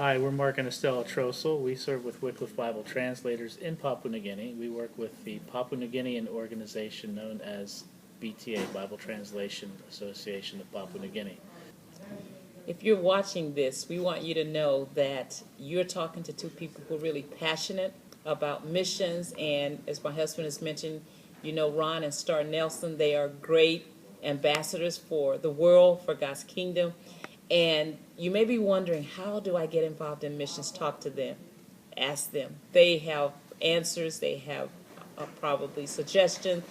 Hi, we're Mark and Estella Trossel. We serve with Wycliffe Bible Translators in Papua New Guinea. We work with the Papua New Guinean organization known as BTA, Bible Translation Association of Papua New Guinea. If you're watching this, we want you to know that you're talking to two people who are really passionate about missions, and as my husband has mentioned, you know Ron and Star Nelson, they are great ambassadors for the world, for God's kingdom. And you may be wondering, how do I get involved in missions? Talk to them. Ask them. They have answers. They have probably suggestions.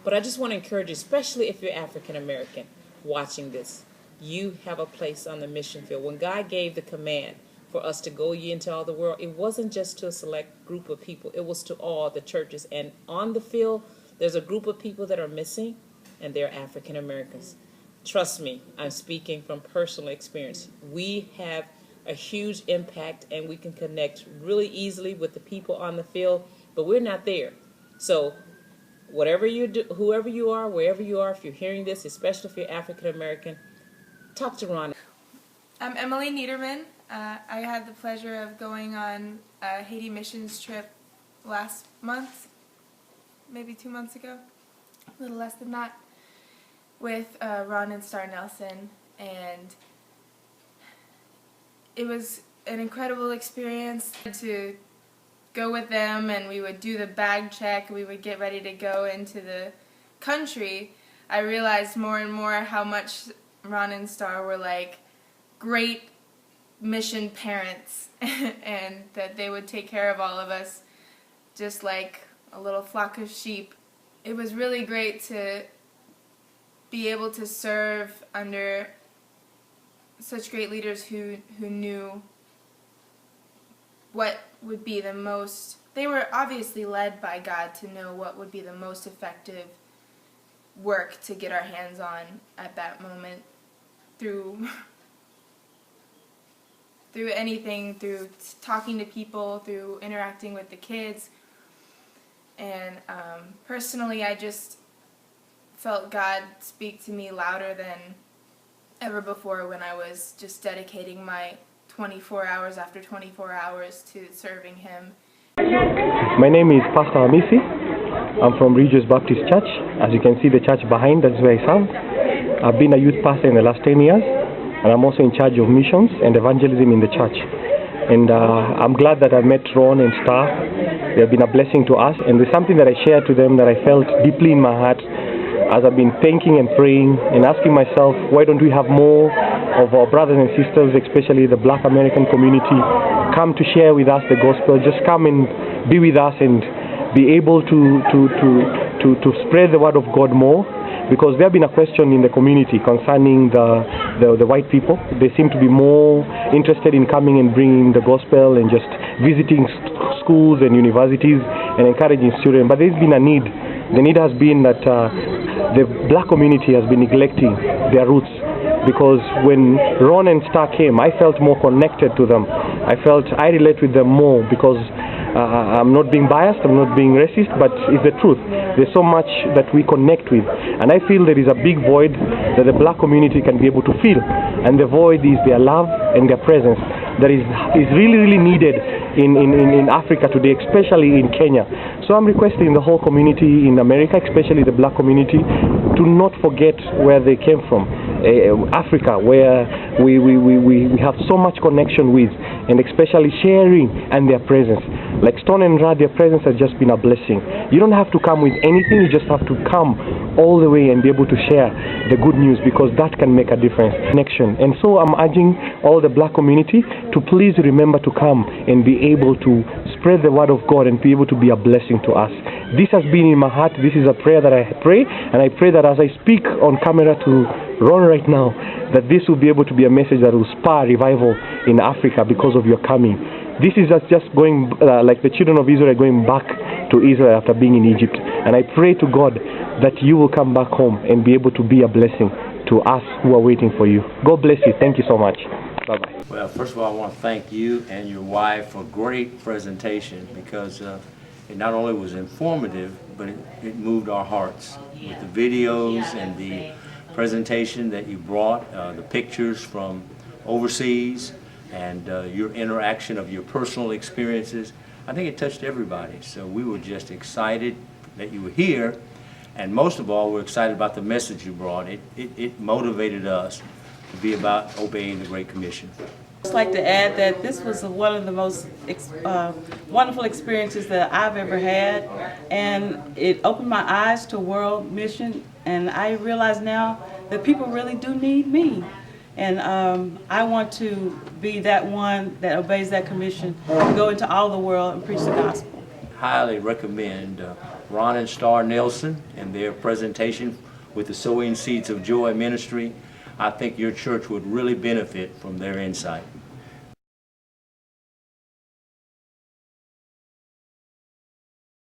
But I just want to encourage you, especially if you're African American watching this, you have a place on the mission field. When God gave the command for us to go ye into all the world, it wasn't just to a select group of people. It was to all the churches. And on the field, there's a group of people that are missing, and they're African Americans. Trust me, I'm speaking from personal experience. We have a huge impact, and we can connect really easily with the people on the field, but we're not there. So whatever you do, whoever you are, wherever you are, if you're hearing this, especially if you're African American, talk to Ron. I'm Emily Niederman. I had the pleasure of going on a Haiti missions trip last month, maybe 2 months ago, a little less than that, with Ron and Star Nelson, and it was an incredible experience to go with them, and we would do the bag check, we would get ready to go into the country. I realized more and more how much Ron and Star were like great mission parents and that they would take care of all of us just like a little flock of sheep. It was really great to be able to serve under such great leaders who knew what would be the most, they were obviously led by God to know what would be the most effective work to get our hands on at that moment through anything, through talking to people, through interacting with the kids. And personally, I just felt God speak to me louder than ever before when I was just dedicating my 24 hours after 24 hours to serving Him. My name is Pastor Amisi. I'm from Regis Baptist Church. As you can see the church behind, that's where I serve. I've been a youth pastor in the last 10 years, and I'm also in charge of missions and evangelism in the church. And I'm glad that I met Ron and Star. They have been a blessing to us, and there's something that I shared to them that I felt deeply in my heart as I've been thinking and praying and asking myself, why don't we have more of our brothers and sisters, especially the Black American community, come to share with us the gospel, just come and be with us and be able to spread the word of God more, because there have been a question in the community concerning the white people. They seem to be more interested in coming and bringing the gospel and just visiting schools and universities and encouraging students, but there's been a need. The need has been that the black community has been neglecting their roots, because when Ron and Star came, I felt more connected to them. I felt I relate with them more because I'm not being biased, I'm not being racist, but it's the truth. There's so much that we connect with, and I feel there is a big void that the black community can be able to fill, and the void is their love and their presence that is really needed in Africa today, especially in Kenya. So I'm requesting the whole community in America, especially the black community, to not forget where they came from. Africa, where we have so much connection with, and especially sharing and their presence. Like Stone and Rad, their presence has just been a blessing. You don't have to come with anything, you just have to come all the way and be able to share the good news, because that can make a difference. Connection. And so I'm urging all the black community to please remember to come and be able to spread the word of God and be able to be a blessing to us. This has been in my heart. This is a prayer that I pray, and I pray that as I speak on camera to Ron right now, that this will be able to be a message that will spur revival in Africa because of your coming. This is just going like the children of Israel going back to Israel after being in Egypt. And I pray to God that you will come back home and be able to be a blessing to us who are waiting for you. God bless you. Thank you so much. Bye-bye. Well, first of all, I want to thank you and your wife for a great presentation, because it not only was informative, but it moved our hearts with the videos and the presentation that you brought, the pictures from overseas, and your interaction of your personal experiences. I think it touched everybody. So we were just excited that you were here, and most of all, we're excited about the message you brought. It motivated us to be about obeying the Great Commission. I'd just like to add that this was one of the most wonderful experiences that I've ever had, and it opened my eyes to world mission, and I realize now that people really do need me. And I want to be that one that obeys that commission, to go into all the world and preach the gospel. Highly recommend Ron and Star Nelson and their presentation with the Sowing Seeds of Joy Ministry. I think your church would really benefit from their insight.